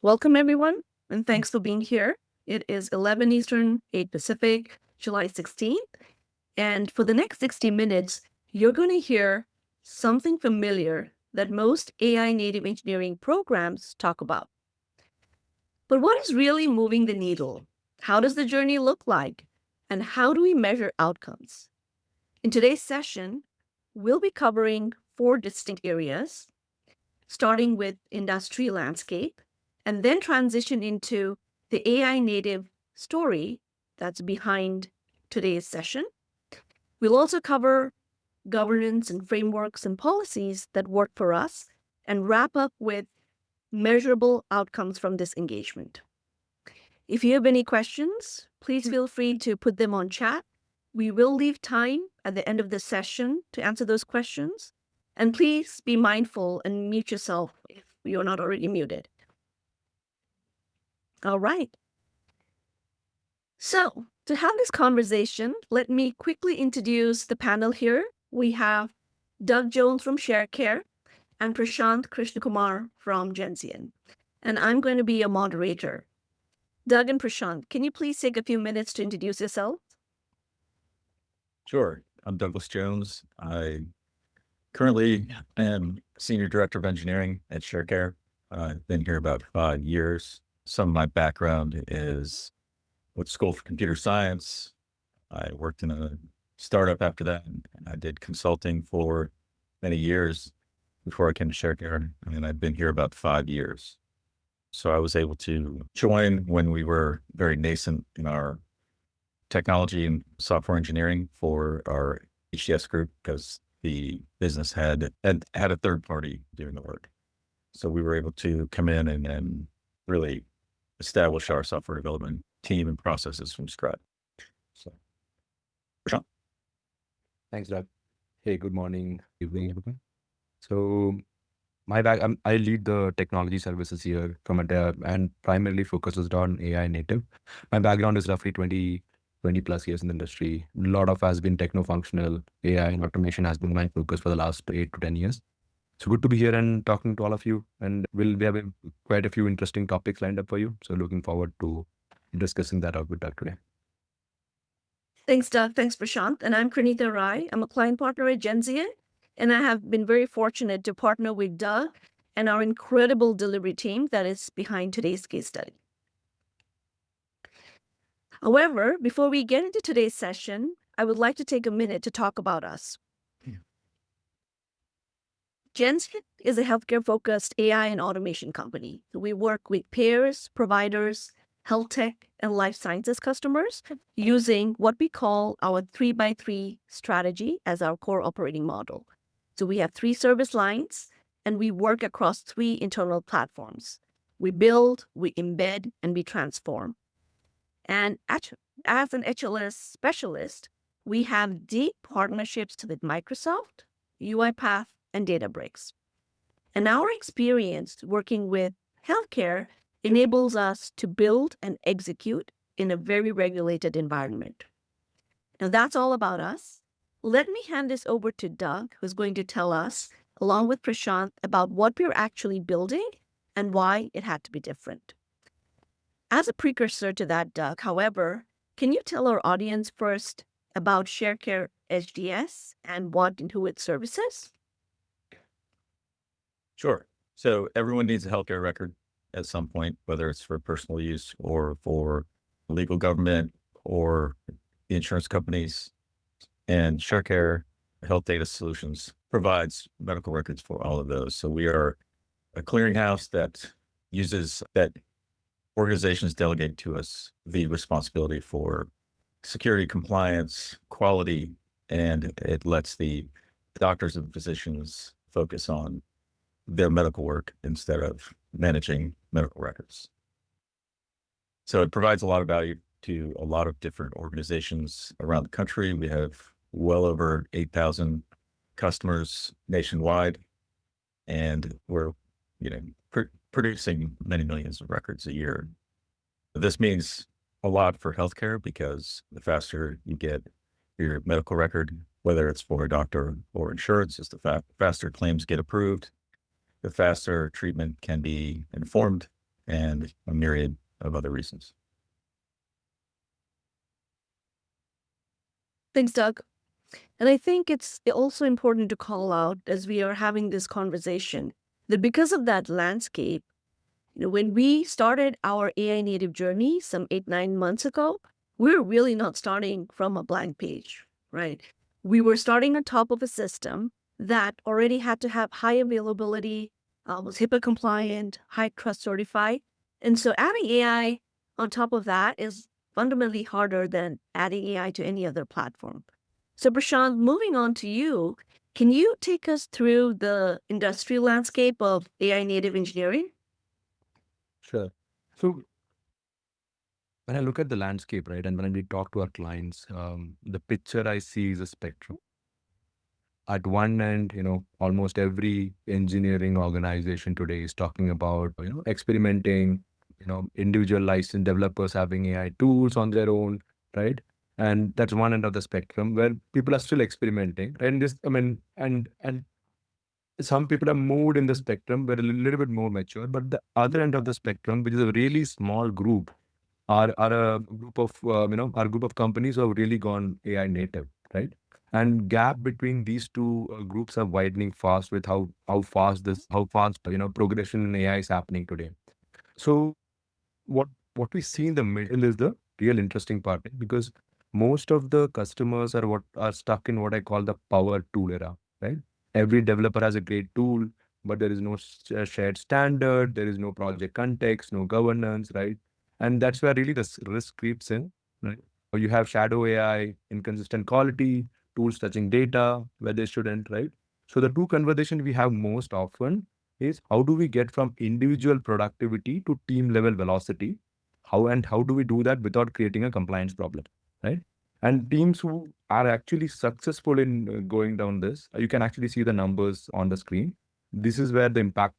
Welcome, everyone, and thanks for being here. It is 11 Eastern, 8 Pacific, July 16th. And for the next 60 minutes, you're going to hear something familiar that most AI native engineering programs talk about. But what is really moving the needle? How does the journey look like? And how do we measure outcomes? In today's session, we'll be covering four distinct areas, starting with industry landscape, and then transition into the AI native story that's behind today's session. We'll also cover governance and frameworks and policies that work for us, and wrap up with measurable outcomes from this engagement. If you have any questions, please feel free to put them on chat. We will leave time at the end of the session to answer those questions. And please be mindful and mute yourself if you're not already muted. All right. So, to have this conversation, let me quickly introduce the panel here. We have Doug Jones from Sharecare and Prashant Krishnakumar from Genzeon. And I'm going to be a moderator. Doug and Prashant, can you please take a few minutes to introduce yourself? Sure. I'm Douglas Jones. I currently am Senior Director of Engineering at Sharecare. I've been here about 5 years. Some of my background is with School for Computer Science. I worked in a startup after that, and I did consulting for many years before I came to Sharecare, and I've been here about 5 years. So I was able to join when we were very nascent in our technology and software engineering for our HDS group because the business had a third party doing the work. So we were able to come in and really establish our software development team and processes from scratch. So, Prashant? Thanks, Doug. Hey, good morning, evening, everyone. So I lead the technology services here from and primarily focuses on AI native. My background is roughly 20 plus years in the industry. A lot of has been techno-functional. AI and automation has been my focus for the last 8 to 10 years. So good to be here and talking to all of you. And we have quite a few interesting topics lined up for you. So looking forward to discussing that out with Doug today. Thanks, Doug. Thanks, Prashant. And I'm Pranita Rai. I'm a client partner at Genzeon, and I have been very fortunate to partner with Doug and our incredible delivery team that is behind today's case study. However, before we get into today's session, I would like to take a minute to talk about us. Genzeon is a healthcare-focused AI and automation company. We work with payers, providers, health tech, and life sciences customers using what we call our 3x3 strategy as our core operating model. So we have 3 service lines, and we work across 3 internal platforms. We build, we embed, and we transform. And as an HLS specialist, we have deep partnerships with Microsoft, UiPath, and Databricks. And our experience working with healthcare enables us to build and execute in a very regulated environment. And that's all about us. Let me hand this over to Doug, who's going to tell us, along with Prashant, about what we're actually building and why it had to be different. As a precursor to that, Doug, however, can you tell our audience first about Sharecare HDS and what and who it services? Sure. So everyone needs a healthcare record at some point, whether it's for personal use or for legal government or the insurance companies. And Sharecare Health Data Solutions provides medical records for all of those. So we are a clearinghouse that organizations delegate to us the responsibility for security, compliance, quality, and it lets the doctors and physicians focus on their medical work instead of managing medical records. So it provides a lot of value to a lot of different organizations around the country. We have well over 8,000 customers nationwide, and we're, producing many millions of records a year. This means a lot for healthcare because the faster you get your medical record, whether it's for a doctor or insurance, is the faster claims get approved, the faster treatment can be informed and a myriad of other reasons. Thanks, Doug. And I think it's also important to call out as we are having this conversation that because of that landscape, when we started our AI native journey some 8, 9 months ago, we were really not starting from a blank page, right? We were starting on top of a system that already had to have high availability, was HIPAA compliant, high trust certified. And so adding AI on top of that is fundamentally harder than adding AI to any other platform. So, Prashant, moving on to you, can you take us through the industry landscape of AI native engineering? Sure. So when I look at the landscape, right, and when we talk to our clients, the picture I see is a spectrum. At one end, almost every engineering organization today is talking about, experimenting, individual licensed developers having AI tools on their own, right? And that's one end of the spectrum where people are still experimenting. And this, I mean, and some people are moved in the spectrum, but a little bit more mature. But the other end of the spectrum, which is a really small group, are a group of our group of companies who have really gone AI native, right? And gap between these two groups are widening fast with how fast progression in AI is happening today. So what we see in the middle is the real interesting part, because most of the customers are stuck in what I call the power tool era, right? Every developer has a great tool, but there is no shared standard, there is no project context, no governance, right? And that's where really the risk creeps in, right? Or you have shadow AI, inconsistent quality, tools touching data where they shouldn't, right? So the two conversation we have most often is how do we get from individual productivity to team level velocity? How do we do that without creating a compliance problem, right? And teams who are actually successful in going down this, you can actually see the numbers on the screen. This is where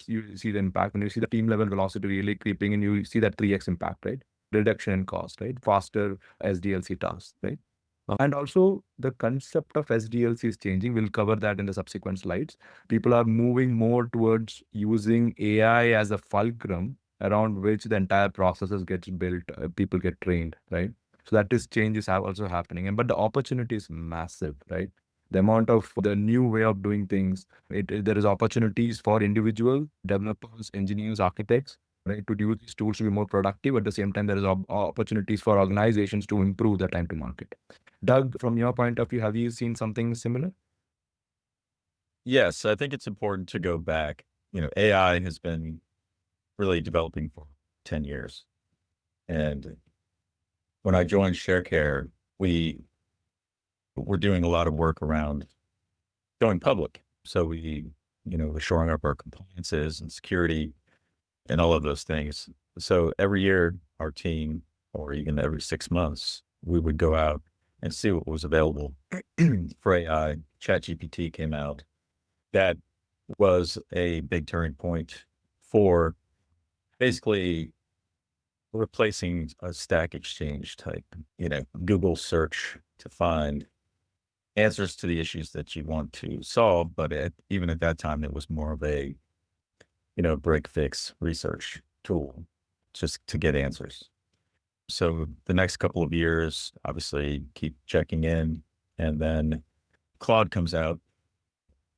you see the impact when you see the team level velocity really creeping in. You see that 3x impact, right? Reduction in cost, right? Faster SDLC tasks, right? And also the concept of SDLC is changing. We'll cover that in the subsequent slides. People are moving more towards using AI as a fulcrum around which the entire processes gets built, people get trained, right? So that is change is also happening. But the opportunity is massive, right? The amount of the new way of doing things, there is opportunities for individual developers, engineers, architects, right, to use these tools to be more productive. At the same time, there is opportunities for organizations to improve the time to market. Doug, from your point of view, have you seen something similar? Yes, I think it's important to go back. AI has been really developing for 10 years. And when I joined Sharecare, we were doing a lot of work around going public. So we're shoring up our compliances and security and all of those things. So every year, our team, or even every 6 months, we would go out and see what was available for AI. ChatGPT came out. That was a big turning point for basically replacing a Stack Exchange type, Google search to find answers to the issues that you want to solve. But even at that time, it was more of a, break fix research tool just to get answers. So the next couple of years, obviously keep checking in. And then Claude comes out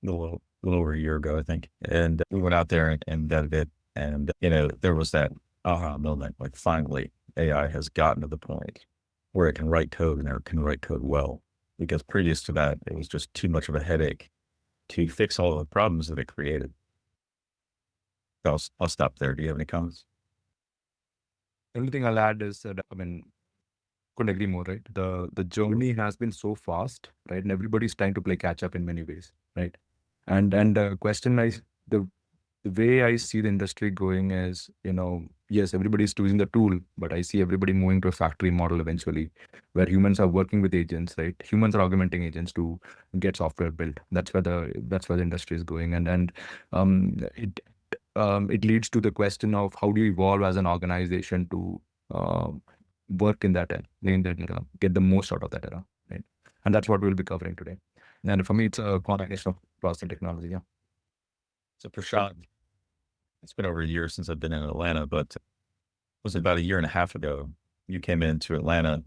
a little over a year ago, I think. And we went out there and vetted it. And, there was that aha moment, like finally AI has gotten to the point where it can write code and it can write code well. Because previous to that, it was just too much of a headache to fix all of the problems that it created. I'll stop there. Do you have any comments? The only thing I'll add is that, couldn't agree more, right? The journey has been so fast, right? And everybody's trying to play catch up in many ways, right? And the question the way I see the industry going is, yes, everybody's choosing the tool, but I see everybody moving to a factory model eventually, where humans are working with agents, right? Humans are augmenting agents to get software built. That's where the industry is going, and it leads to the question of how do you evolve as an organization to work in that get the most out of that era, right? And that's what we'll be covering today. And for me, it's a combination of process and technology. Yeah. So Prashant, it's been over a year since I've been in Atlanta, but was about a year and a half ago, you came into Atlanta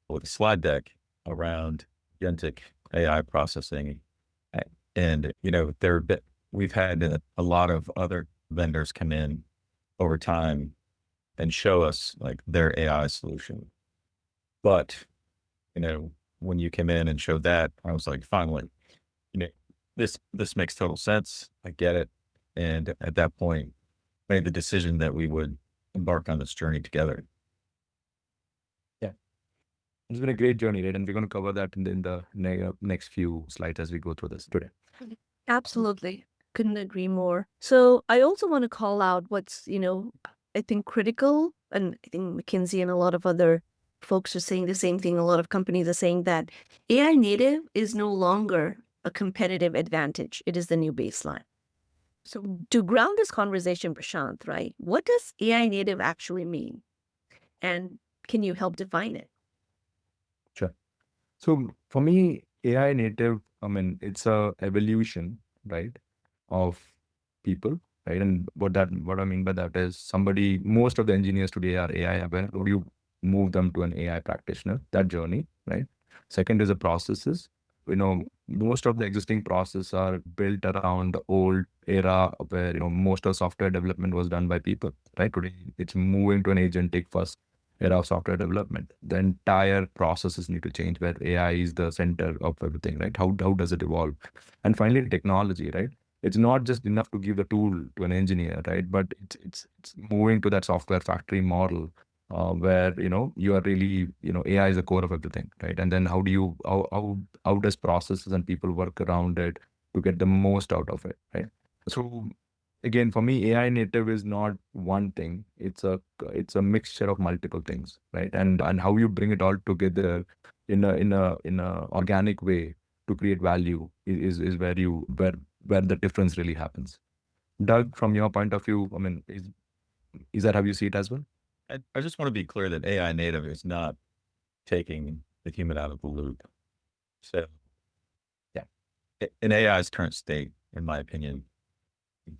with a slide deck around agentic AI processing. And, we've had a lot of other vendors come in over time and show us like their AI solution. But, you know, when you came in and showed that, I was like, finally, you know, this makes total sense. I get it. And at that point, made the decision that we would embark on this journey together. Yeah, it's been a great journey, right? And we're going to cover that in the next few slides as we go through this today. Absolutely. Couldn't agree more. So I also want to call out what's, I think critical, and I think McKinsey and a lot of other folks are saying the same thing. A lot of companies are saying that AI native is no longer a competitive advantage. It is the new baseline. So to ground this conversation, Prashant, right? What does AI native actually mean? And can you help define it? Sure. So for me, AI native, I mean, it's a evolution, right, of people, right? And what I mean by that is most of the engineers today are AI aware. How do you move them to an AI practitioner? That journey, right? Second is the processes. Most of the existing processes are built around the old era where, most of software development was done by people, right? Today, it's moving to an agentic first era of software development. The entire processes need to change where AI is the center of everything, right? How does it evolve? And finally, technology, right? It's not just enough to give the tool to an engineer, right? But it's moving to that software factory model where you are really AI is the core of everything, right? And then how does processes and people work around it to get the most out of it, right? So again, for me, AI native is not one thing. It's a mixture of multiple things, right? And how you bring it all together in a organic way to create value is where the difference really happens. Doug, from your point of view, I mean, is that how you see it as well? I just want to be clear that AI native is not taking the human out of the loop. So Yeah. in AI's current state, in my opinion,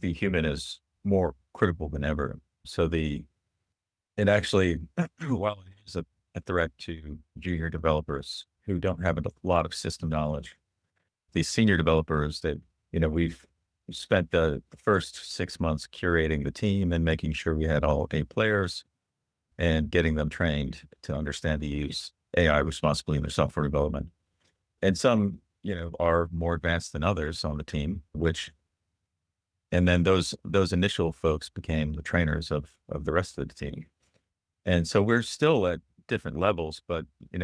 the human is more critical than ever. So it actually, while it is a threat to junior developers who don't have a lot of system knowledge, these senior developers that, we've spent the first 6 months curating the team and making sure we had all A players and getting them trained to understand the use AI responsibly in their software development. And some, are more advanced than others on the team, and then those initial folks became the trainers of the rest of the team. And so we're still at different levels, but I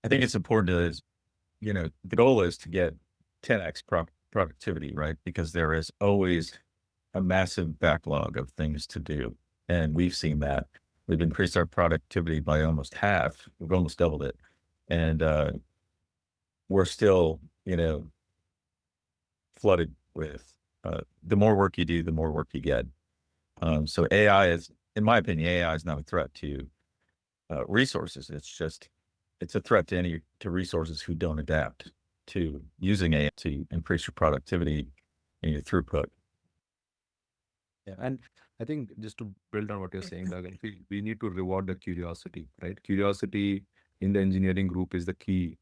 think it's important the goal is to get 10x productivity, right? Because there is always a massive backlog of things to do. And we've seen that. We've increased our productivity by almost half. We've almost doubled it. And we're still, flooded with the more work you do, the more work you get. So AI is, in my opinion, AI is not a threat to resources. It's a threat to resources who don't adapt to using AI to increase your productivity and your throughput. Yeah, and I think just to build on what you're saying, Doug, I feel we need to reward the curiosity, right? Curiosity in the engineering group is the key.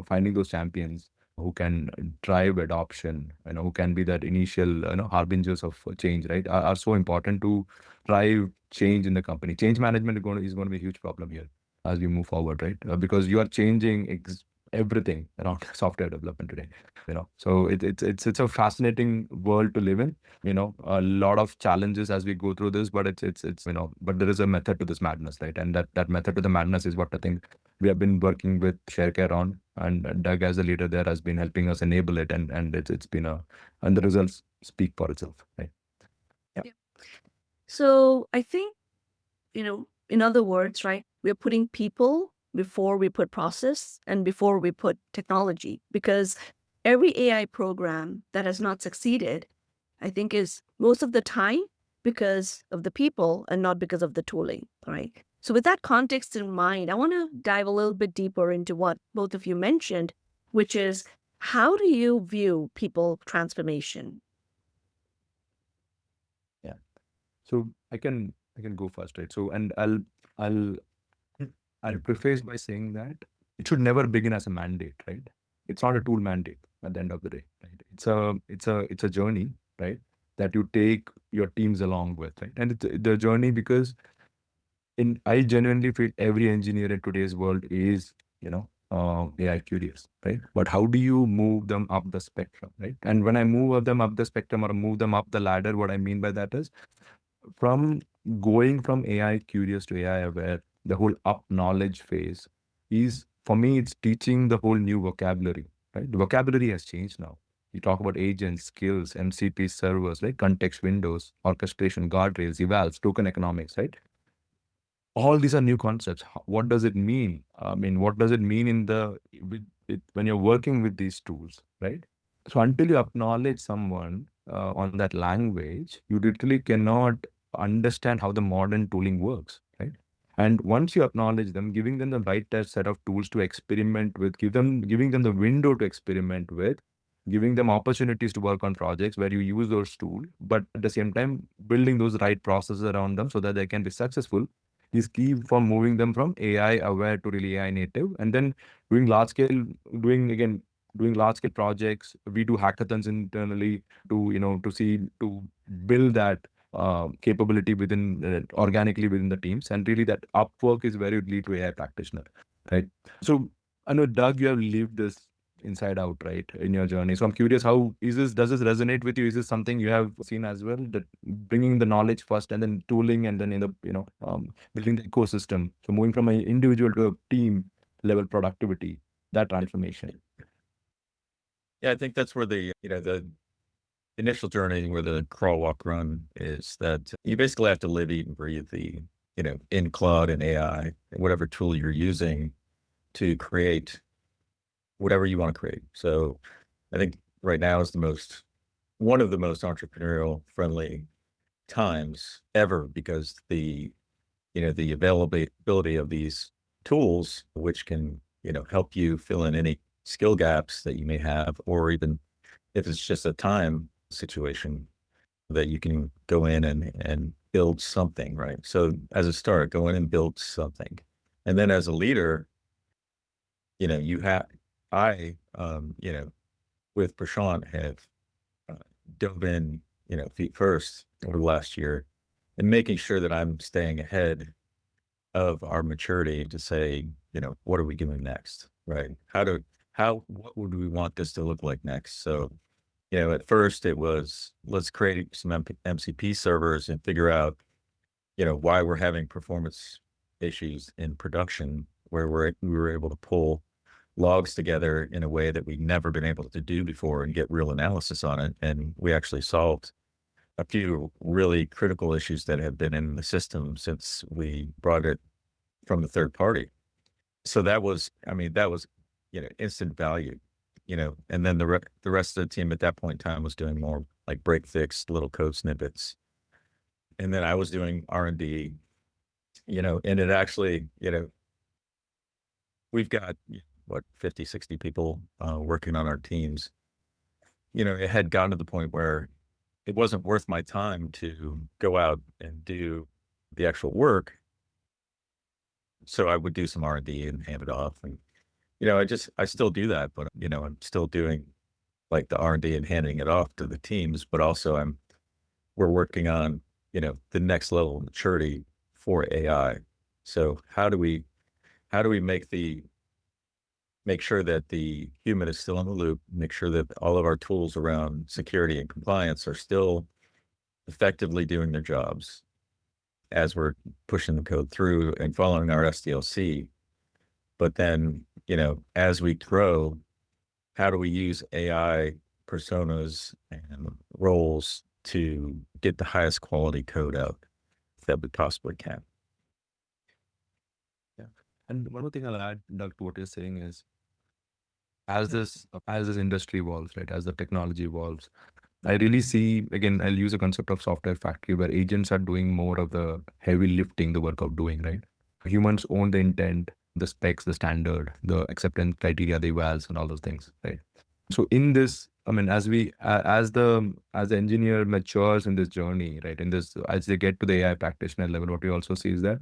Finding those champions who can drive adoption, who can be that initial, harbingers of change, right? Are so important to drive change in the company. Change management is going to be a huge problem here as we move forward, right? Because you are changing everything around software development today. So it's a fascinating world to live in. A lot of challenges as we go through this, but but there is a method to this madness, right? And that method to the madness is what I think we have been working with Sharecare on, and Doug as a leader there has been helping us enable it, and it's been and the results speak for itself, right? Yeah. Yeah. So I think, in other words, right, we're putting people before we put process and before we put technology, because every AI program that has not succeeded, I think, is most of the time because of the people and not because of the tooling, right? So with that context in mind, I want to dive a little bit deeper into what both of you mentioned, which is, how do you view people transformation? Yeah. So I can I can go first, right? So, and I'll I'll preface by saying that it should never begin as a mandate, right? It's not a tool mandate at the end of the day, right? It's a journey, right? That you take your teams along with, right? And it's the journey because I genuinely feel every engineer in today's world is, AI curious, right? But how do you move them up the spectrum, right? And when I move them up the spectrum or move them up the ladder, what I mean by that is from going from AI curious to AI aware, the whole up knowledge phase is for me, it's teaching the whole new vocabulary, right? The vocabulary has changed now. You talk about agents, skills, MCP servers, right? Context windows, orchestration, guardrails, evals, token economics, right? All these are new concepts. What does it mean? I mean, what does it mean when you're working with these tools, right? So until you acknowledge someone on that language, you literally cannot understand how the modern tooling works, right? And once you acknowledge them, giving them the right set of tools to experiment with, giving them the window to experiment with, giving them opportunities to work on projects where you use those tools, but at the same time building those right processes around them so that they can be successful is key for moving them from AI aware to really AI native. And then doing large scale, doing large scale projects. We do hackathons internally to build that capability within organically within the teams, and really that upwork is where you lead to AI practitioner, right? So I know, Doug, you have lived this inside out, right, in your journey. So I'm curious, how is this? Does this resonate with you? Is this something you have seen as well? That bringing the knowledge first, and then tooling, and then building the ecosystem. So moving from an individual to a team level productivity, that transformation. Yeah, I think that's where the initial journey where the crawl, walk, run is that you basically have to live, eat, and breathe in cloud and AI, whatever tool you're using to create whatever you want to create. So I think right now is one of the most entrepreneurial friendly times ever because the availability of these tools, which can, help you fill in any skill gaps that you may have, or even if it's just a time situation that you can go in and build something, right? So as a start, go in and build something. And then as a leader, you have, with Prashant have uh, dove in, feet first over the last year and making sure that I'm staying ahead of our maturity to say, what are we doing next? Right. What would we want this to look like next? So, at first it was, let's create some MCP servers and figure out, why we're having performance issues in production where we were able to pull logs together in a way that we've never been able to do before and get real analysis on it. And we actually solved a few really critical issues that have been in the system since we brought it from the third party. So that was, instant value, and then the rest of the team at that point in time was doing more like break fix little code snippets. And then I was doing R&D, and it actually, we've got what, 50, 60 people working on our teams. It had gotten to the point where it wasn't worth my time to go out and do the actual work. So I would do some R&D and hand it off. And, I still do that, but, I'm still doing like the R&D and handing it off to the teams, but also we're working on, the next level of maturity for AI. So how do we make sure that the human is still in the loop, make sure that all of our tools around security and compliance are still effectively doing their jobs as we're pushing the code through and following our SDLC. But then, as we grow, how do we use AI personas and roles to get the highest quality code out that we possibly can? Yeah. And one more thing I'll add, Doug, to what you're saying is, as this industry evolves, right, as the technology evolves, I really see, again, I'll use a concept of software factory where agents are doing more of the heavy lifting, the work of doing, right? Humans own the intent, the specs, the standard, the acceptance criteria, the evals, and all those things, right? So in this, I mean, as the engineer matures in this journey, right? In this, as they get to the AI practitioner level, what we also see is that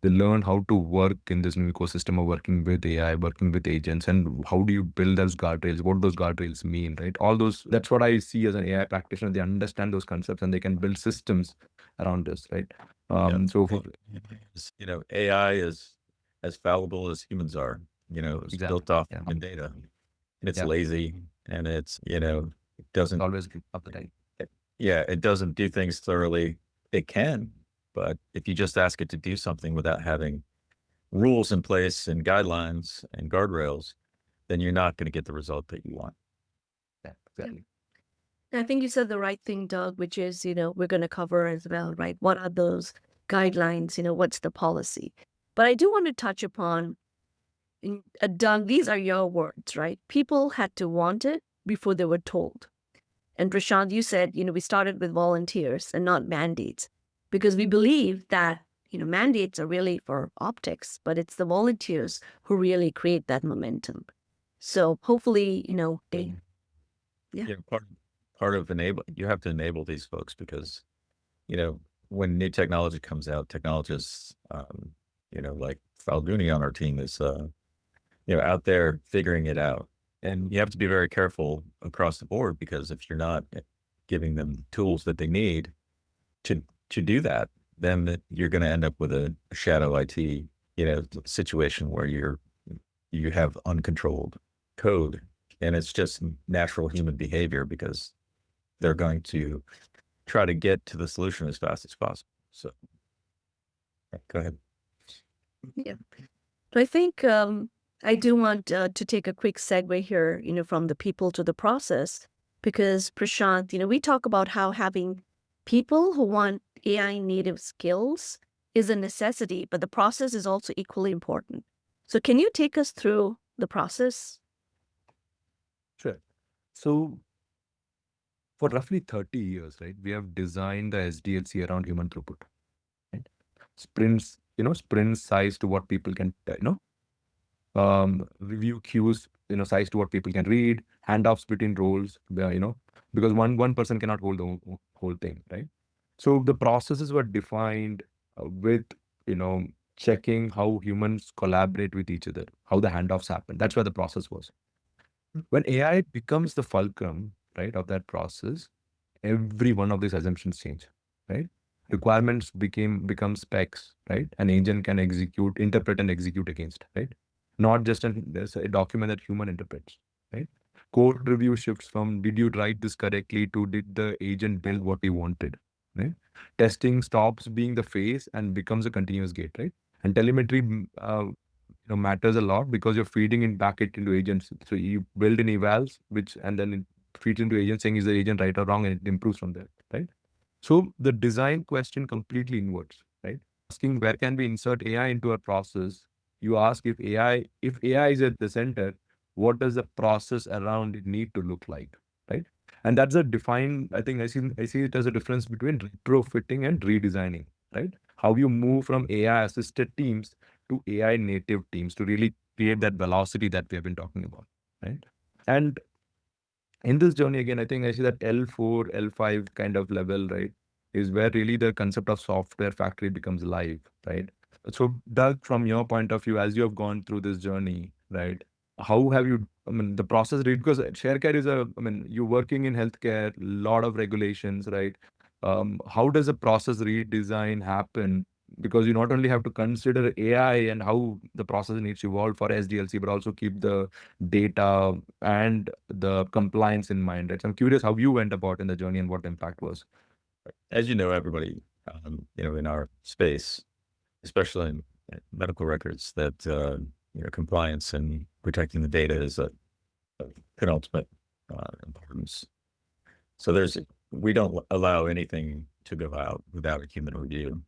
they learn how to work in this new ecosystem of working with AI, working with agents, and how do you build those guardrails? What those guardrails mean, right? All those. That's what I see as an AI practitioner. They understand those concepts and they can build systems around this, right? Yeah. So for AI is as fallible as humans are. It's exactly, built off yeah, human data, and it's yeah, lazy, and it doesn't, always up the time. yeah, it doesn't do things thoroughly. It can, but if you just ask it to do something without having rules in place and guidelines and guardrails, then you're not going to get the result that you want. Yeah, Yeah. exactly. I think you said the right thing, Doug, which is, we're going to cover as well, right? What are those guidelines? What's the policy? But I do want to touch upon, Doug, these are your words, right? People had to want it before they were told. And Prashant, you said, we started with volunteers and not mandates because we believe that, mandates are really for optics, but it's the volunteers who really create that momentum. So hopefully, yeah. Part of you have to enable these folks because, when new technology comes out, technologists, like Falguni on our team is, out there figuring it out. And you have to be very careful across the board because if you're not giving them tools that they need to do that, then you're going to end up with a shadow IT, situation where you have uncontrolled code, and it's just natural human behavior because they're going to try to get to the solution as fast as possible. So, go ahead. Yeah. So I think I do want to take a quick segue here, from the people to the process, because Prashant, we talk about how having people who want AI native skills is a necessity, but the process is also equally important. So can you take us through the process? Sure. So for roughly 30 years, right, we have designed the SDLC around human throughput, right? Sprints sized to what people can, review queues, sized to what people can read, handoffs between roles, because one person cannot hold the whole thing, right? So the processes were defined with, you know, checking how humans collaborate with each other, how the handoffs happen. That's where the process was. When AI becomes the fulcrum, right, of that process, every one of these assumptions change, right? Requirements become specs, right? An agent can execute, interpret, and execute against, right? Not just there's a document that human interprets, right? Code review shifts from did you write this correctly to did the agent build what he wanted, right? Testing stops being the phase and becomes a continuous gate, right? And telemetry matters a lot because you're feeding it back into agents. So you build in evals, which and then it feeds into agent saying is the agent right or wrong, and it improves from there, right? So the design question completely inverts, right? Asking where can we insert AI into a process? You ask if AI is at the center, what does the process around it need to look like, right? And that's a defined. I think I see it as a difference between retrofitting and redesigning, right? How you move from AI assisted teams to AI native teams to really create that velocity that we have been talking about, right? And in this journey again, I think I see that L4, L5 kind of level, right, is where really the concept of software factory becomes live, right? So Doug, from your point of view, as you have gone through this journey, right, how have you, I mean, the process, because Sharecare is you're working in healthcare, lot of regulations, right? How does a process redesign happen? Because you not only have to consider AI and how the process needs to evolve for SDLC, but also keep the data and the compliance in mind, right? So I'm curious how you went about in the journey and what the impact was. As you know, everybody, in our space, especially in medical records, that compliance and protecting the data is a penultimate importance. So we don't allow anything to go out without a human review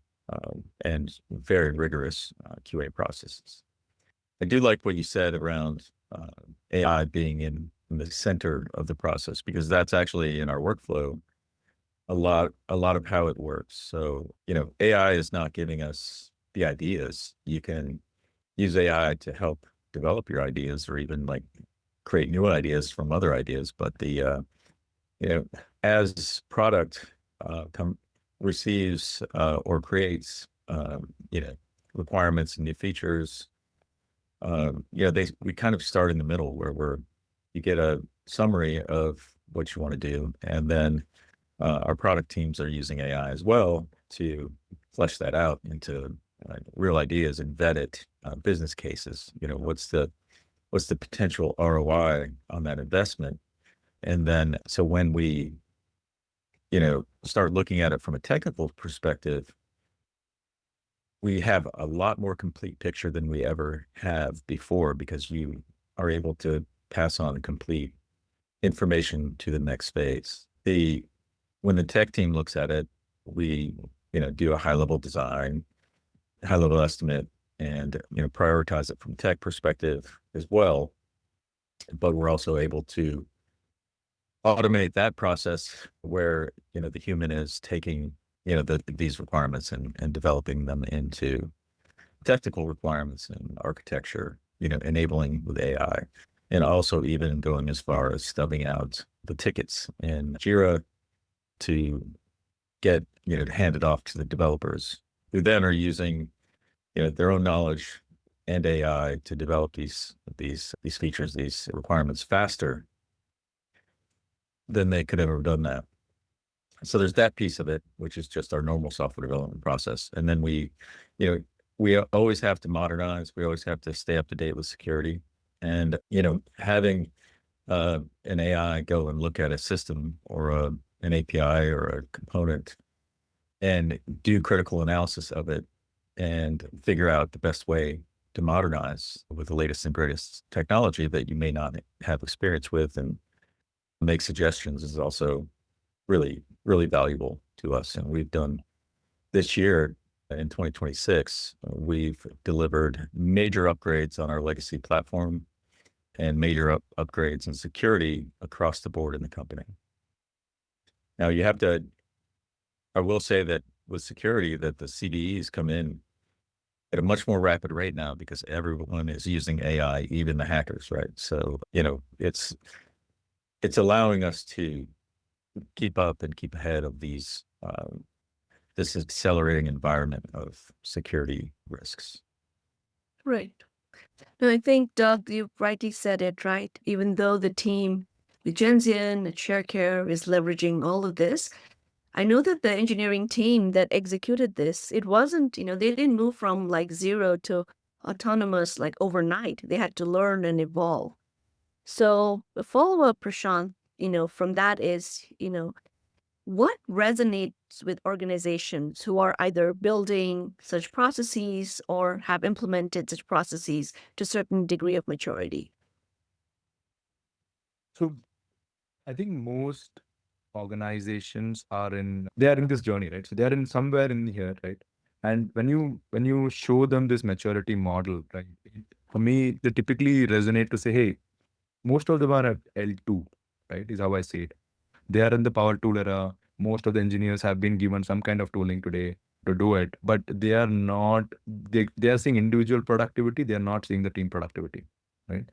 and very rigorous QA processes. I do like what you said around AI being in the center of the process because that's actually in our workflow a lot of how it works. So, AI is not giving us the ideas. You can use AI to help develop your ideas or even like create new ideas from other ideas. But as product receives or creates requirements and new features, we kind of start in the middle where you get a summary of what you want to do, and then our product teams are using AI as well to flesh that out into real ideas and vet it, business cases. What's the potential ROI on that investment? And then, so when we, start looking at it from a technical perspective, we have a lot more complete picture than we ever have before, because you are able to pass on complete information to the next phase. When the tech team looks at it, we, do a high level design, high level estimate, and, prioritize it from tech perspective as well. But we're also able to automate that process where, the human is taking, these requirements and developing them into technical requirements and architecture, enabling with AI, and also even going as far as stubbing out the tickets in Jira to get, handed off to the developers, who then are using, their own knowledge and AI to develop these features, these requirements faster than they could have ever done that. So there's that piece of it, which is just our normal software development process. And then we always have to modernize. We always have to stay up to date with security. And, having an AI go and look at a system or an API or a component and do critical analysis of it and figure out the best way to modernize with the latest and greatest technology that you may not have experience with, and make suggestions, is also really, really valuable to us. And we've done this year, in 2026, we've delivered major upgrades on our legacy platform and major upgrades in security across the board in the company. Now I will say that with security, that the CVEs come in at a much more rapid rate now because everyone is using AI, even the hackers, right? So, it's allowing us to keep up and keep ahead of this accelerating environment of security risks. Right. No, I think, Doug, you rightly said it, right? Even though the team, the Genzeon, the Sharecare is leveraging all of this, I know that the engineering team that executed this, it wasn't, they didn't move from like zero to autonomous like overnight. They had to learn and evolve. So the follow-up, Prashant, from that is, what resonates with organizations who are either building such processes or have implemented such processes to a certain degree of maturity? So I think most organizations they are in this journey, right? So they are in somewhere in here, right? And when you show them this maturity model, right? For me, they typically resonate to say, hey, most of them are at L2, right? Is how I see it. They are in the power tool era. Most of the engineers have been given some kind of tooling today to do it, but they are not, they are seeing individual productivity. They are not seeing the team productivity, right?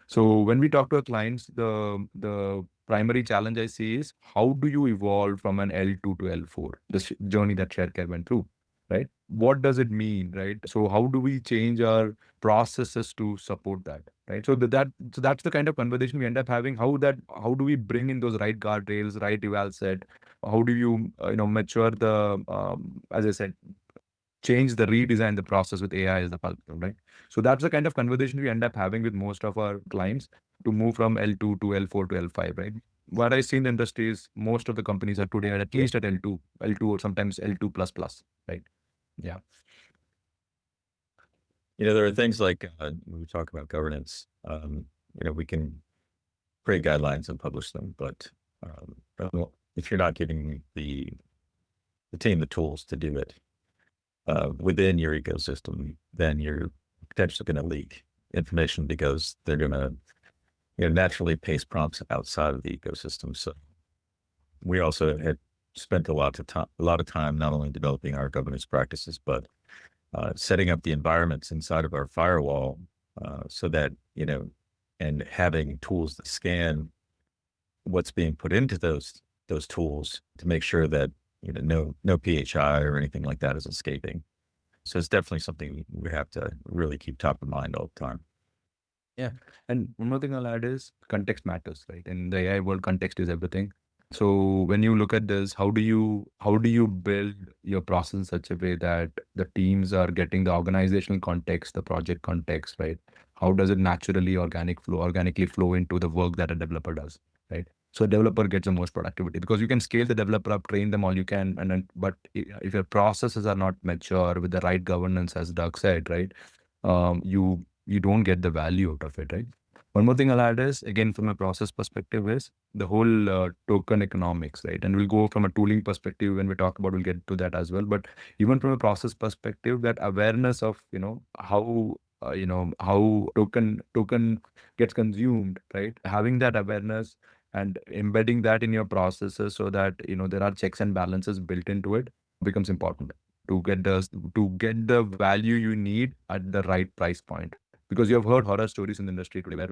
So when we talk to our clients, the primary challenge I see is how do you evolve from an L2 to L4, the journey that Sharecare went through, right? What does it mean, right? So how do we change our processes to support that, right? So that's the kind of conversation we end up having. How do we bring in those right guardrails, right eval set? How do you mature the as I said, change the redesign the process with AI as the fulcrum, right? So that's the kind of conversation we end up having with most of our clients to move from L2 to L4 to L5, right? What I see in the industry is most of the companies are today at least at L2 or sometimes L2 plus plus, right? Yeah. There are things like when we talk about governance, we can create guidelines and publish them, but if you're not giving the team the tools to do it within your ecosystem, then you're potentially going to leak information because they're going to naturally paste prompts outside of the ecosystem. So we also had spent a lot of time not only developing our governance practices, but setting up the environments inside of our firewall so that and having tools that scan what's being put into those tools to make sure that no PHI or anything like that is escaping. So it's definitely something we have to really keep top of mind all the time. Yeah. And one more thing I'll add is context matters, right? In the AI world, context is everything. So when you look at this, how do you build your process in such a way that the teams are getting the organizational context, the project context, right? How does it organically flow into the work that a developer does, right? So a developer gets the most productivity because you can scale the developer up, train them all you can, and then but if your processes are not mature with the right governance, as Doug said, right? You don't get the value out of it, right? One more thing I'll add is, again, from a process perspective, is the whole token economics, right? And we'll go from a tooling perspective when we talk about, we'll get to that as well. But even from a process perspective, that awareness of, how token gets consumed, right? Having that awareness and embedding that in your processes so that, there are checks and balances built into it becomes important to get the value you need at the right price point, because you have heard horror stories in the industry today where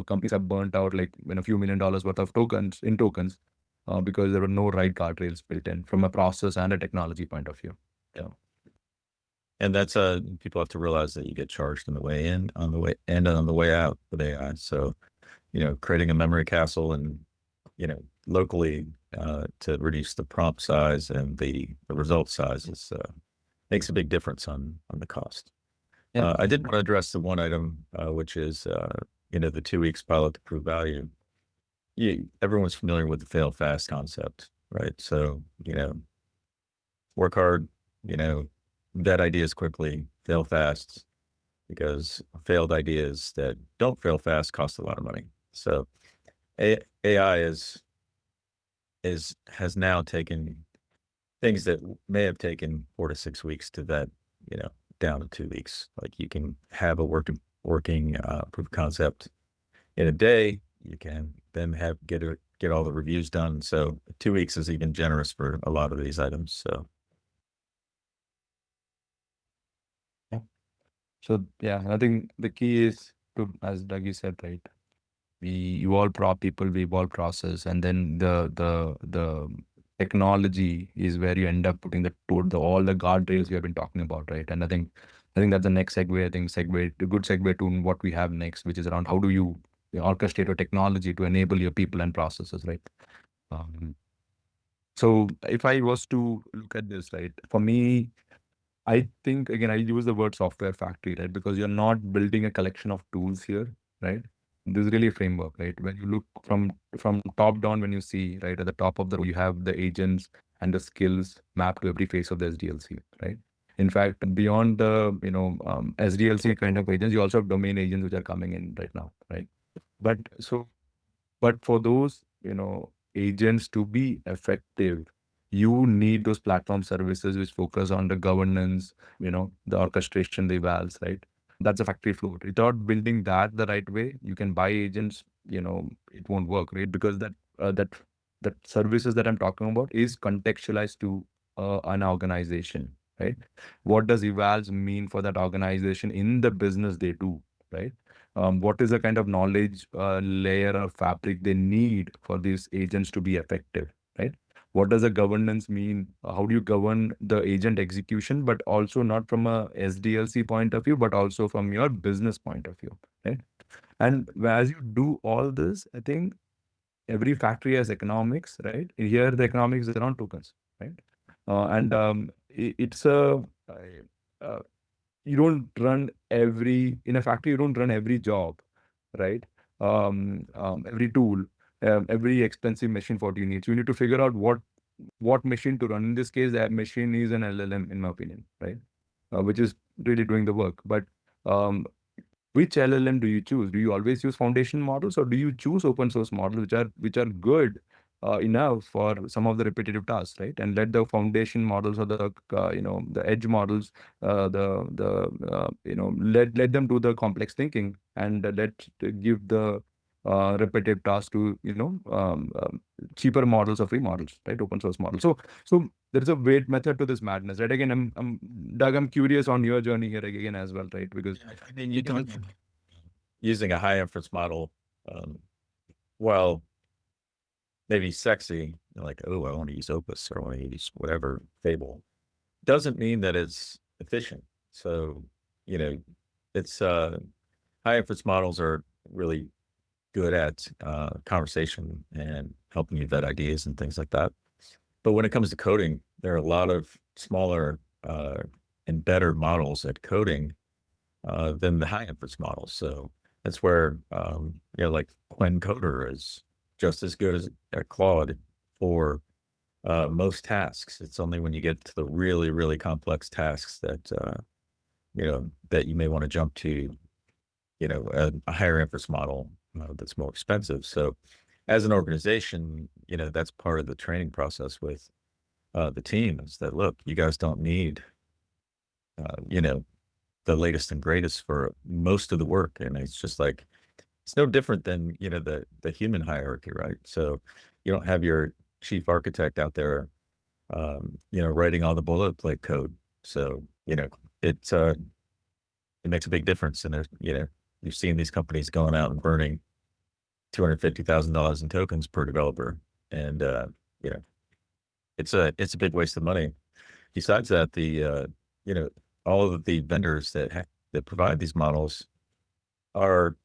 companies have burnt out like a few $1 million worth of tokens because there were no right guardrails built in from a process and a technology point of view. Yeah. And that's people have to realize that you get charged on the way in, on the way and on the way out with AI. So, creating a memory castle and, locally to reduce the prompt size and the result size makes a big difference on the cost. Yeah. I did want to address the one item, which is, the 2 weeks pilot to prove value. Everyone's familiar with the fail fast concept, right? So, work hard, you know, vet ideas quickly, fail fast, because failed ideas that don't fail fast cost a lot of money. So AI has now taken things that may have taken 4 to 6 weeks to vet, down to 2 weeks. Like you can have a working proof of concept in a day. You can then get all the reviews done. So 2 weeks is even generous for a lot of these items. So Yeah. So yeah, I think the key is to, as Dougie said, right? We evolve people, we evolve process, and then the technology is where you end up putting all the guardrails we have been talking about, right? And I think that's the next segue. I think the good segue to what we have next, which is around how do you orchestrate your technology to enable your people and processes, right? Um, so if I was to look at this, right, for me, I think, again, I use the word software factory, right? Because you're not building a collection of tools here, right? This is really a framework, right? When you look from top down, when you see, right, at the top of the row, you have the agents and the skills mapped to every phase of the SDLC, right? In fact, beyond the SDLC kind of agents, you also have domain agents which are coming in right now, right? But so but for those, agents to be effective, you need those platform services which focus on the governance, the orchestration, the evals, right? That's a factory floor. Without building that the right way, you can buy agents, it won't work, right? Because that services that I'm talking about is contextualized to an organization, right? What does evals mean for that organization in the business they do, right? What is the kind of knowledge layer or fabric they need for these agents to be effective, right? What does the governance mean? How do you govern the agent execution, but also not from a SDLC point of view, but also from your business point of view, right? And as you do all this, I think every factory has economics, right? Here, the economics is around tokens, right? And it's uh, you don't run in a factory, you don't run every job, right? Every tool, every expensive machine for what you need. So you need to figure out what machine to run. In this case, that machine is an LLM, in my opinion, right? Which is really doing the work. But um, which LLM do you choose? Do you always use foundation models, or do you choose open source models which are good enough for some of the repetitive tasks, right? And let the foundation models or the edge models, let them do the complex thinking, and give the repetitive tasks to cheaper models or free models, right? Open source models. So there is a weight method to this madness, right? Again, Doug, I'm curious on your journey here again as well, right? Because I mean, you don't. using a high inference model, um, well, maybe sexy, like, oh, I want to use Opus or I want to use whatever Fable, doesn't mean that it's efficient. So, you know, it's high inference models are really good at conversation and helping you vet ideas and things like that. But when it comes to coding, there are a lot of smaller and better models at coding than the high inference models. So that's where, like Quen Coder is just as good as Claude for most tasks. It's only when you get to the really, really complex tasks that, that you may want to jump to, a higher inference model that's more expensive. So as an organization, that's part of the training process with the team is that, look, you guys don't need, you know, the latest and greatest for most of the work. And it's just like, it's no different than, the human hierarchy, right? So you don't have your chief architect out there, writing all the boilerplate code. So, it, uh, it makes a big difference. And, you've seen these companies going out and burning $250,000 in tokens per developer. And, you know, it's a big waste of money. Besides that, you know, all of the vendors that provide these models are,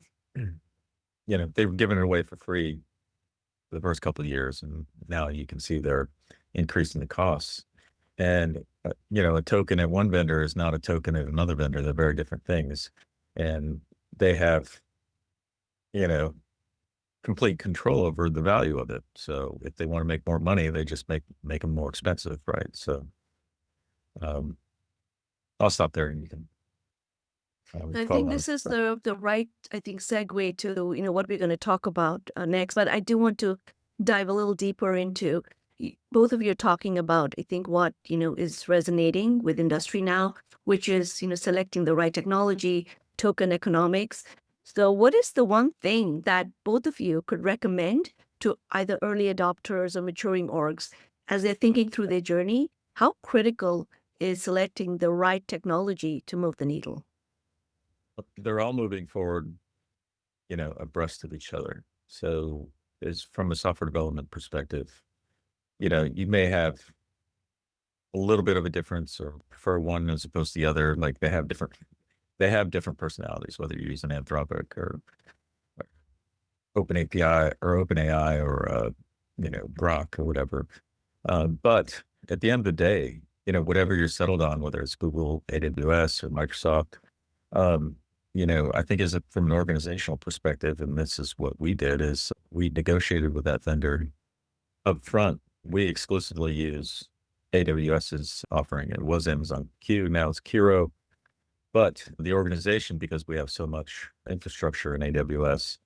they were giving it away for free for the first couple of years, and now you can see they're increasing the costs. And a token at one vendor is not a token at another vendor. They're very different things, and they have, you know, complete control over the value of it. So if they want to make more money, they just make them more expensive, right? So um, I'll stop there, and you can I follow think on. this is the right, I think, segue to, what we're going to talk about next. But I do want to dive a little deeper into both of you are talking about, I think, what, is resonating with industry now, which is, selecting the right technology, token economics. So what is the one thing that both of you could recommend to either early adopters or maturing orgs as they're thinking through their journey? How critical is selecting the right technology to move the needle? They're all moving forward, abreast of each other. So is from a software development perspective, you may have a little bit of a difference or prefer one as opposed to the other. Like they have different personalities, whether you're using Anthropic or Open API or Open AI or Grok or whatever. But at the end of the day, whatever you're settled on, whether it's Google, AWS, or Microsoft, um, I think from an organizational perspective, and this is what we did, is we negotiated with that vendor up front. We exclusively use AWS's offering. It was Amazon Q, now it's Kiro. But the organization, because we have so much infrastructure in AWS,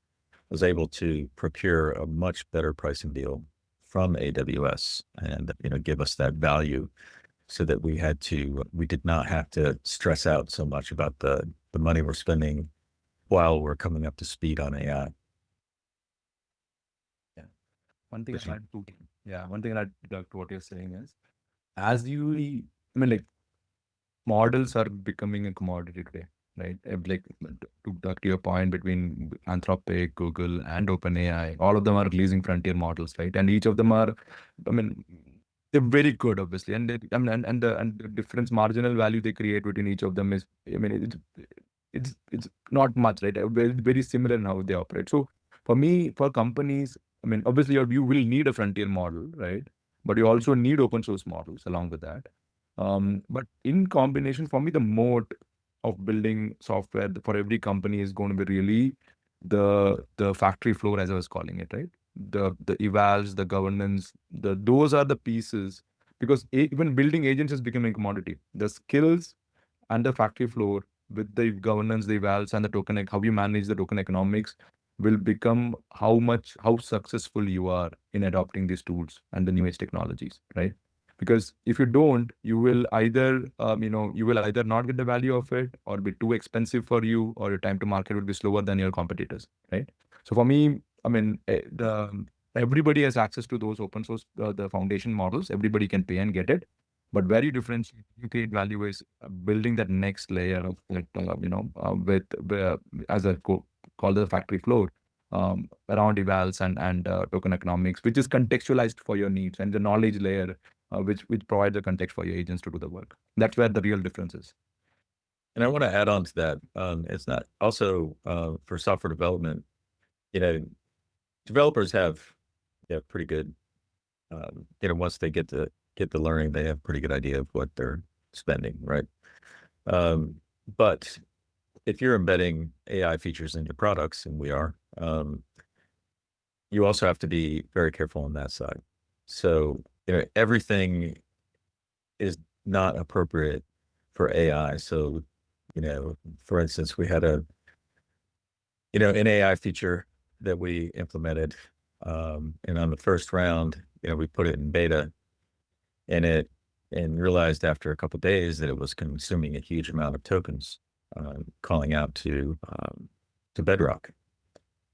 was able to procure a much better pricing deal from AWS and, give us that value so that we did not have to stress out so much about the money we're spending while we're coming up to speed on AI. Yeah. One thing Which I'd add to, yeah, one thing I'd add to what you're saying is, as you, I mean, like, models are becoming a commodity today, right? Like, to your point, between Anthropic, Google, and OpenAI, all of them are releasing frontier models, right? And each of them are, I mean, they're very good, obviously, and I mean, and the difference, marginal value they create between each of them is, I mean, it's not much, right? Very similar in how they operate. So for me, for companies, I mean, obviously, you will need a frontier model, right? But you also need open source models along with that. But in combination, for me, the mode of building software for every company is going to be really the factory floor, as I was calling it, right? The evals, the governance, those are the pieces, because even building agents is becoming a commodity. The skills and the factory floor with the governance, the evals, and the token, how you manage the token economics will become how successful you are in adopting these tools and the newest technologies, right? Because if you don't, you will either not get the value of it, or be too expensive for you, or your time to market will be slower than your competitors, right? So for me, I mean, the everybody has access to those open source, the foundation models. Everybody can pay and get it. But where you differentiate, you create value is building that next layer of, like, with as a called the factory floor, around evals and token economics, which is contextualized for your needs, and the knowledge layer, which provides the context for your agents to do the work. That's where the real difference is. And I want to add on to that. It's not also for software development. You know, developers have pretty good. Once they get the learning, they have a pretty good idea of what they're spending, right? But if you're embedding AI features in your products, and we are, you also have to be very careful on that side. So everything is not appropriate for AI. So, for instance, we had an AI feature that we implemented, and on the first round, we put it in beta, and realized after a couple of days that it was consuming a huge amount of tokens, calling out to Bedrock.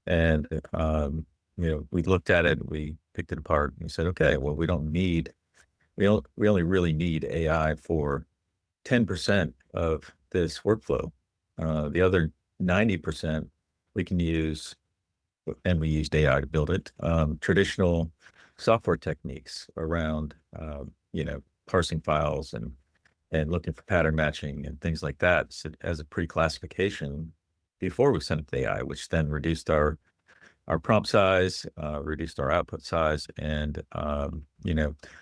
And we looked at it, we picked it apart, and we said, okay, well, we only really need AI for 10% of this workflow. The other 90% we can use, and we used AI to build it, traditional software techniques around, parsing files and looking for pattern matching and things like that, so as a pre-classification before we sent it to AI, which then reduced our prompt size, reduced our output size, and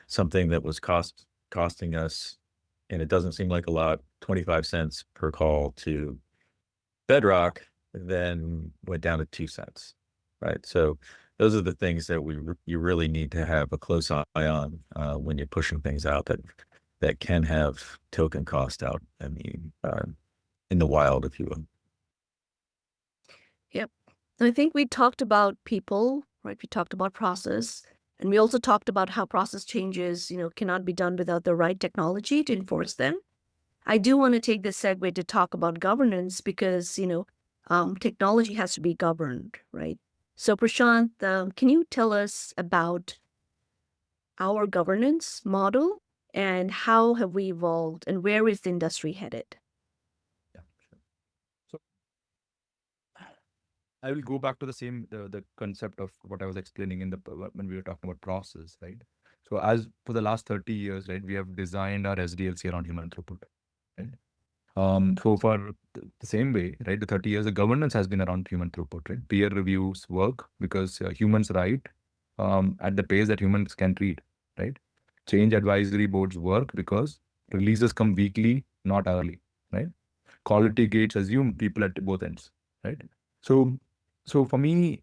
something that was costing us, and it doesn't seem like a lot, 25 cents per call to Bedrock, then went down to 2 cents, right? So those are the things that you really need to have a close eye on when you're pushing things out that can have token cost out. I mean, in the wild, if you will. Yep. I think we talked about people, right? We talked about process, and we also talked about how process changes, cannot be done without the right technology to enforce them. I do want to take this segue to talk about governance because, technology has to be governed, right? So, Prashant, can you tell us about our governance model and how have we evolved and where is the industry headed? Yeah, sure. So I will go back to the concept of what I was explaining when we were talking about process, right? So as for the last 30 years, right, we have designed our SDLC around human throughput, right? So for the same way, right, the 30 years of governance has been around human throughput, right? Peer reviews work because humans write at the pace that humans can read, right? Change advisory boards work because releases come weekly, not hourly, right? Quality gates assume people at both ends, right? So, so for me,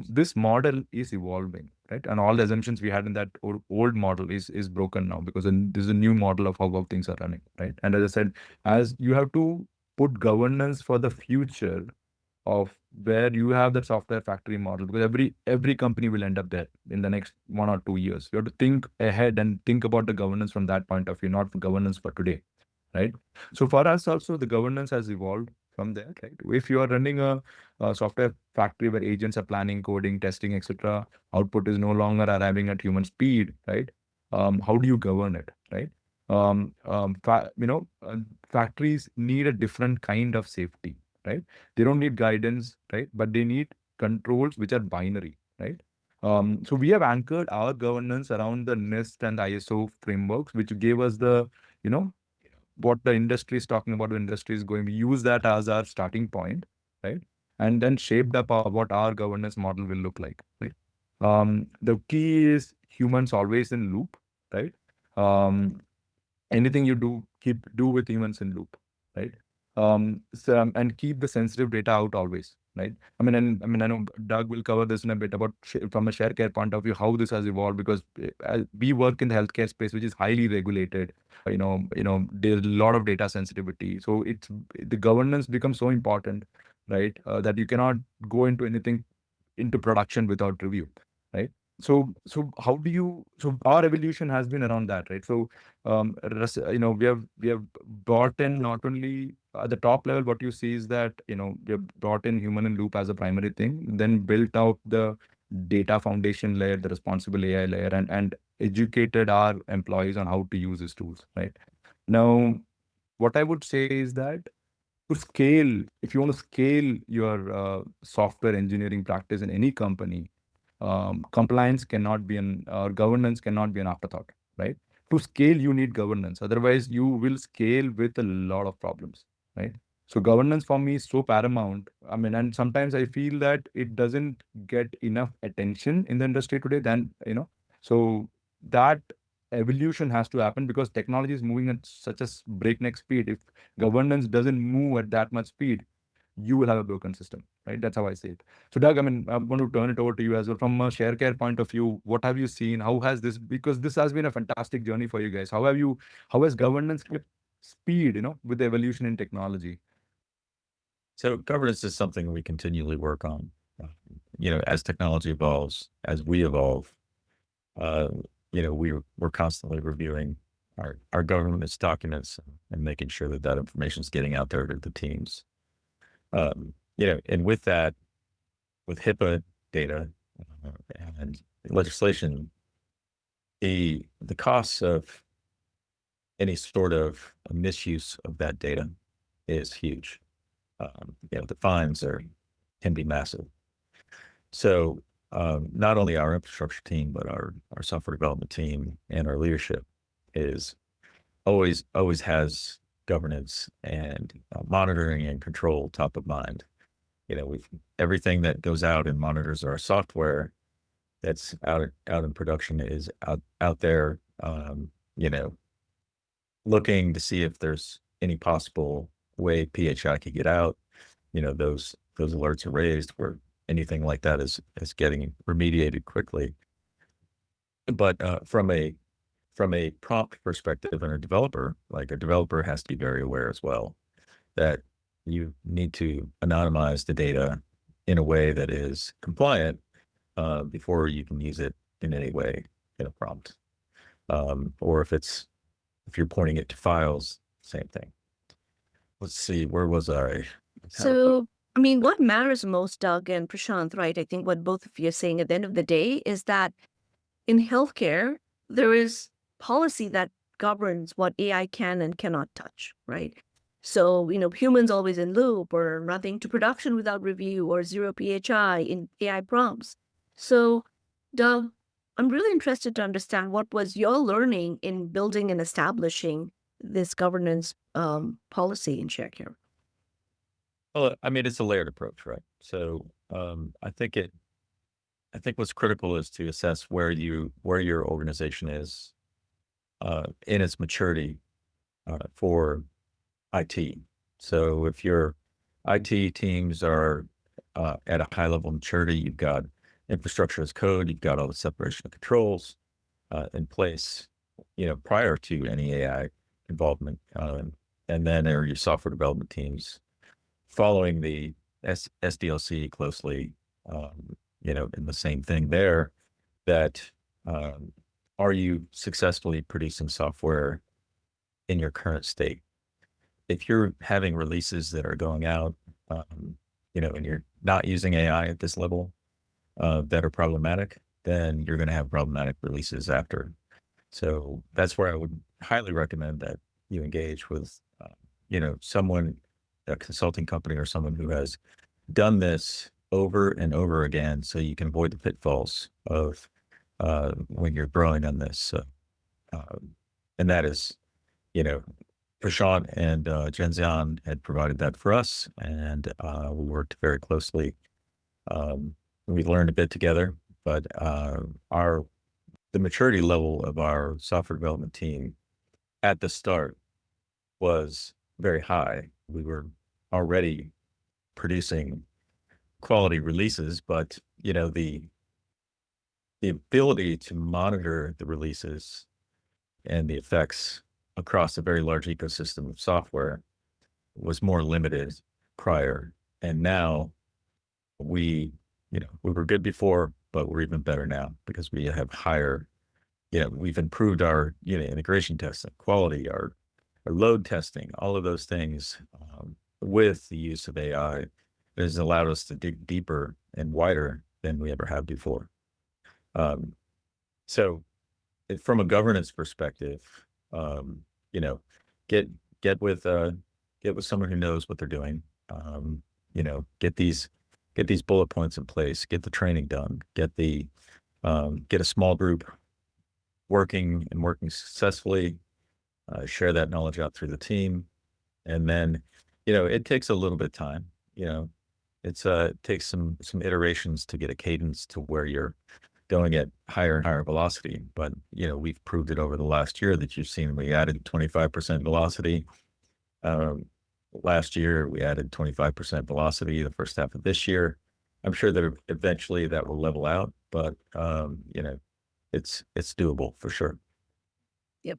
this model is evolving, right? And all the assumptions we had in that old model is broken now because there's a new model of how things are running, right? And as I said, as you have to put governance for the future of where you have that software factory model, because every company will end up there in the next 1 or 2 years. You have to think ahead and think about the governance from that point of view, not for governance for today, right? So for us also, the governance has evolved from there, right? If you are running a software factory where agents are planning, coding, testing, etc., output is no longer arriving at human speed, right? How do you govern it, right? Factories need a different kind of safety, right? They don't need guidance, right? But they need controls which are binary, right? So we have anchored our governance around the NIST and ISO frameworks, which gave us the, you know, what the industry is talking about, the industry is going. We use that as our starting point, right? And then shaped up what our governance model will look like, right? The key is humans always in loop, right? Anything you do with humans in loop, right? And keep the sensitive data out always, right? I know Doug will cover this in a bit about from a Sharecare point of view how this has evolved, because we work in the healthcare space, which is highly regulated. There's a lot of data sensitivity, so the governance becomes so important, right? That you cannot go into production without review, right? So how do you? So our evolution has been around that, right? So we have brought in not only at the top level, what you see is that we have brought in human in loop as a primary thing, then built out the data foundation layer, the responsible AI layer, and educated our employees on how to use these tools, right? Now, what I would say is that to scale, if you want to scale your software engineering practice in any company, compliance cannot be governance cannot be an afterthought, right? To scale, you need governance. Otherwise, you will scale with a lot of problems, right? So governance for me is so paramount. I mean, and sometimes I feel that it doesn't get enough attention in the industry today. So that evolution has to happen because technology is moving at such a breakneck speed. If governance doesn't move at that much speed, you will have a broken system, right? That's how I see it. So, Doug, I mean, I want to turn it over to you as well. From a Sharecare point of view, what have you seen? How has this, because this has been a fantastic journey for you guys. How has governance kept speed, with the evolution in technology? So governance is something we continually work on. As technology evolves, as we evolve, uh, we're constantly reviewing our governance documents and making sure that that information is getting out there to the teams. And with that, with HIPAA data uh, and legislation, the costs of any sort of misuse of that data is huge. The fines can be massive. So not only our infrastructure team, but our software development team and our leadership is always has governance and monitoring and control top of mind. We've everything that goes out and monitors our software that's out in production is out there. Looking to see if there's any possible way PHI could get out. Those alerts are raised where anything like that is getting remediated quickly. But from a prompt perspective and a developer, like a developer has to be very aware as well that you need to anonymize the data in a way that is compliant before you can use it in any way in a prompt. Or if you're pointing it to files, same thing. Let's see, where was I? So, I mean, what matters most, Doug and Prashant, right? I think what both of you are saying at the end of the day is that in healthcare, there is policy that governs what AI can and cannot touch, right? So, humans always in loop or nothing to production without review or zero PHI in AI prompts. So, Doug, I'm really interested to understand what was your learning in building and establishing this governance policy in Sharecare. Well, I mean, it's a layered approach, right? So I think what's critical is to assess where your organization is in its maturity for IT. So if your IT teams are at a high level of maturity, you've got infrastructure as code, you've got all the separation of controls in place, prior to any AI involvement, and then there are your software development teams following the SDLC closely, in the same thing there. That um, are you successfully producing software in your current state? If you're having releases that are going out, and you're not using AI at this level that are problematic, then you're going to have problematic releases after. So that's where I would highly recommend that you engage with, someone, a consulting company or someone who has done this over and over again, so you can avoid the pitfalls of when you're growing on this. And that is, you know, Prashant and Genzeon had provided that for us, and we worked very closely. We learned a bit together, but the maturity level of our software development team at the start was very high. We were already producing quality releases, but the ability to monitor the releases and the effects across a very large ecosystem of software was more limited prior. And now we were good before, but we're even better now because we have we've improved our, integration testing, quality, our load testing, all of those things with the use of AI. It has allowed us to dig deeper and wider than we ever have before. Um, so from a governance perspective, um, you know, get get with get with someone who knows what they're doing. Get these bullet points in place, get the training done, get a small group working successfully, share that knowledge out through the team. And then, it takes a little bit of time, it takes some iterations to get a cadence to where you're going at higher and higher velocity. But, we've proved it over the last year that you've seen we added 25% velocity. Last year we added 25% velocity the first half of this year. I'm sure that eventually that will level out, but it's doable for sure. Yep.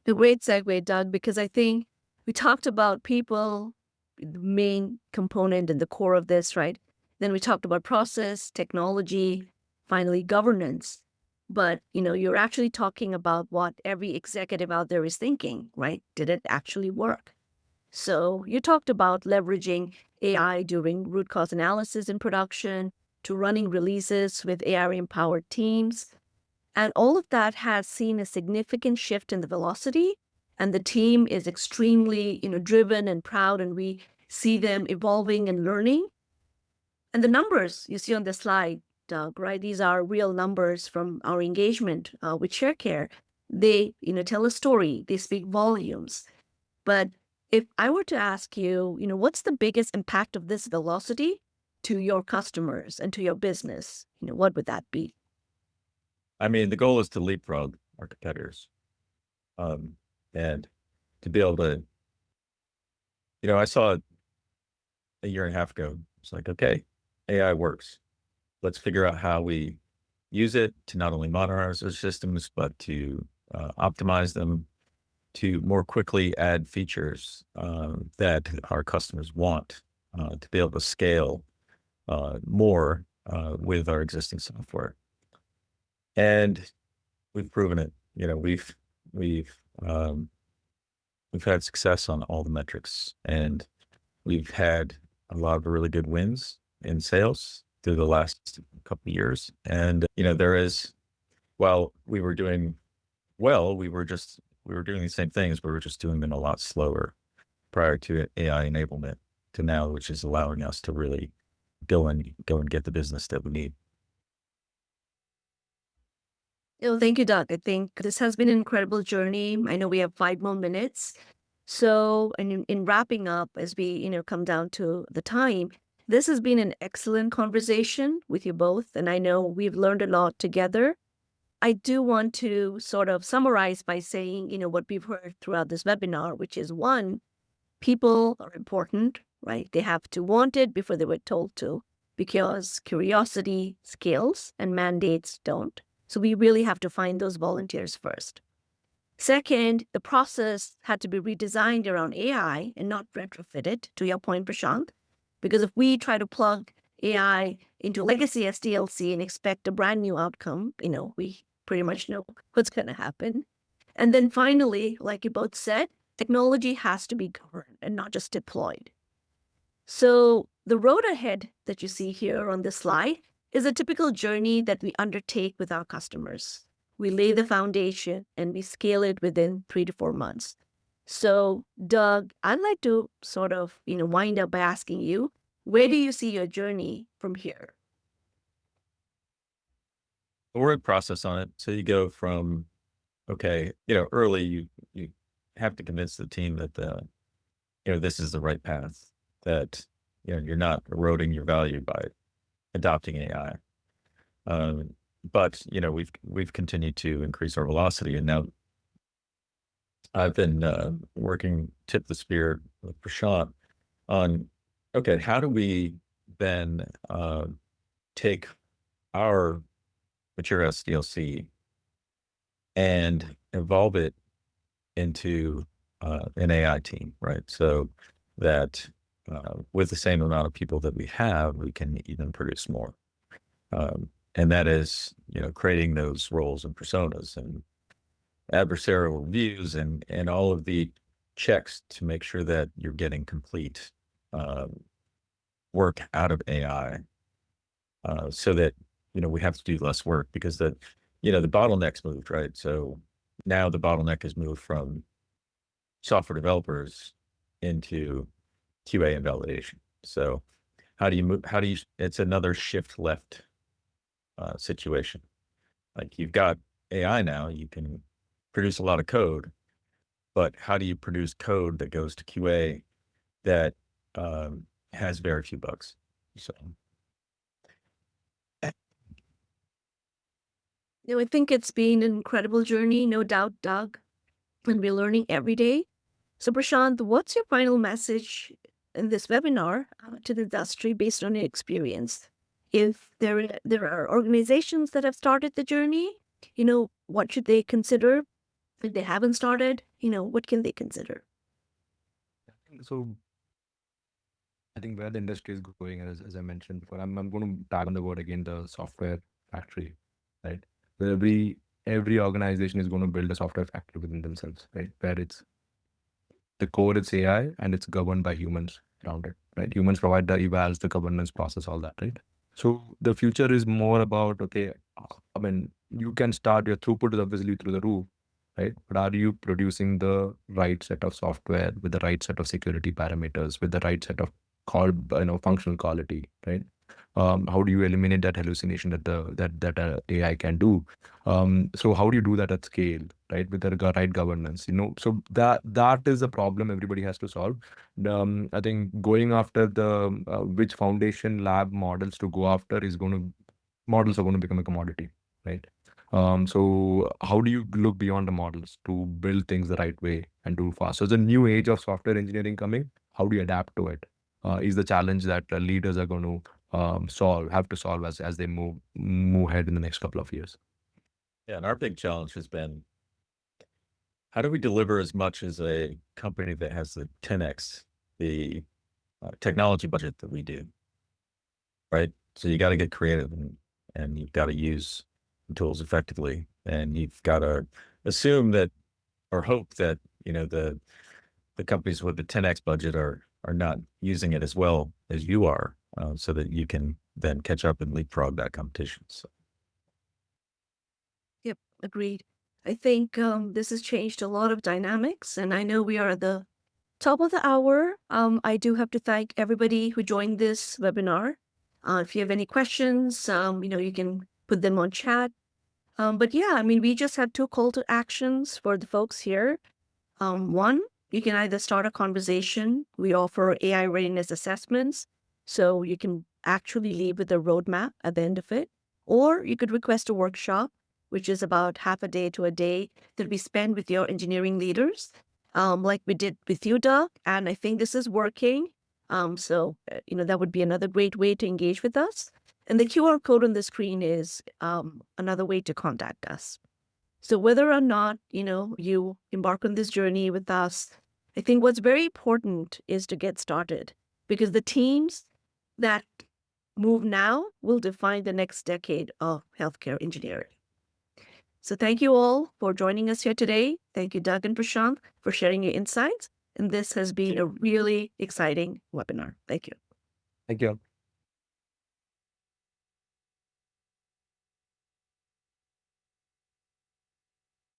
A great segue, Doug, because I think we talked about people, the main component and the core of this, right? Then we talked about process, technology, finally governance. But, you're actually talking about what every executive out there is thinking, right? Did it actually work? So you talked about leveraging AI during root cause analysis in production, to running releases with AI-empowered teams. And all of that has seen a significant shift in the velocity. And the team is extremely, driven and proud, and we see them evolving and learning. And the numbers you see on the slide, Doug, right? These are real numbers from our engagement with Sharecare. They, tell a story. They speak volumes. But if I were to ask you, what's the biggest impact of this velocity to your customers and to your business? What would that be? I mean, the goal is to leapfrog our competitors, and to be able to, I saw it a year and a half ago. It's like, okay, AI works. Let's figure out how we use it to not only modernize our systems, but to optimize them, to more quickly add features that our customers want, to be able to scale more with our existing software. And we've proven it. We've um, we've had success on all the metrics, and we've had a lot of really good wins in sales through the last couple of years. And while we were doing well, we were doing the same things, but we were just doing them a lot slower prior to AI enablement to now, which is allowing us to really go and get the business that we need. Thank you, Doug. I think this has been an incredible journey. I know we have 5 more minutes. So, and in wrapping up, as we, come down to the time, this has been an excellent conversation with you both. And I know we've learned a lot together. I do want to sort of summarize by saying, what we've heard throughout this webinar, which is one, people are important, right? They have to want it before they were told to, because curiosity scales and mandates don't. So we really have to find those volunteers first. Second, the process had to be redesigned around AI and not retrofitted, to your point, Prashant. Because if we try to plug AI into legacy SDLC and expect a brand new outcome, we pretty much know what's going to happen. And then finally, like you both said, technology has to be governed and not just deployed. So the road ahead that you see here on this slide is a typical journey that we undertake with our customers. We lay the foundation and we scale it within 3 to 4 months. So, Doug, I'd like to sort of, wind up by asking you, where do you see your journey from here? A word process on it. So you go from, okay, early you have to convince the team that this is the right path, that you're not eroding your value by adopting AI. But we've continued to increase our velocity, and now I've been working tip the spear with Prashant on, okay, how do we then take our mature SDLC and evolve it into an AI team, right? So that with the same amount of people that we have, we can even produce more. And that is, creating those roles and personas and adversarial reviews and all of the checks to make sure that you're getting complete work out of AI, so that, we have to do less work because the bottleneck's moved, right? So now the bottleneck has moved from software developers into QA and validation. So how do you move? It's another shift left situation. Like you've got AI now, you can produce a lot of code, but how do you produce code that goes to QA that has very few bugs? So I think it's been an incredible journey, no doubt, Doug, and we're learning every day. So, Prashant, what's your final message in this webinar to the industry based on your experience? If there are organizations that have started the journey, what should they consider? If they haven't started, what can they consider? So I think where the industry is going, as I mentioned before, I'm going to tag on the word again, the software factory, right? Where every organization is going to build a software factory within themselves, right? Where it's the core, it's AI, and it's governed by humans around it, right? Humans provide the evals, the governance process, all that, right? So the future is more about, okay, I mean, you can start, your throughput is obviously through the roof, right? But are you producing the right set of software with the right set of security parameters, with the right set of functional quality, right? How do you eliminate that hallucination that AI can do? So how do you do that at scale, right? With the right governance, so that is a problem everybody has to solve. I think going after the which foundation lab models to go after models are going to become a commodity, right? So how do you look beyond the models to build things the right way and do fast? So it's a new age of software engineering coming. How do you adapt to it? Is the challenge that leaders are going to have to solve as they move ahead in the next couple of years. yeah, and our big challenge has been how do we deliver as much as a company that has the 10x the technology budget that we do, right? So you got to get creative and you've got to use the tools effectively, and you've got to assume that or hope that the companies with the 10x budget are not using it as well as you are, so that you can then catch up and leapfrog that competition. So. Yep, agreed. I think this has changed a lot of dynamics, and I know we are at the top of the hour. I do have to thank everybody who joined this webinar. If you have any questions, you can put them on chat. But yeah, I mean, we just had two call to actions for the folks here. One, you can either start a conversation. We offer AI readiness assessments, so you can actually leave with a roadmap at the end of it. Or you could request a workshop, which is about half a day to a day that we spend with your engineering leaders, like we did with you, Doug. And I think this is working. So that would be another great way to engage with us. And the QR code on the screen is another way to contact us. So whether or not, you embark on this journey with us, I think what's very important is to get started, because the teams that move now will define the next decade of healthcare engineering. So thank you all for joining us here today. Thank you, Doug and Prashant, for sharing your insights. And this has been a really exciting webinar. Thank you. Thank you.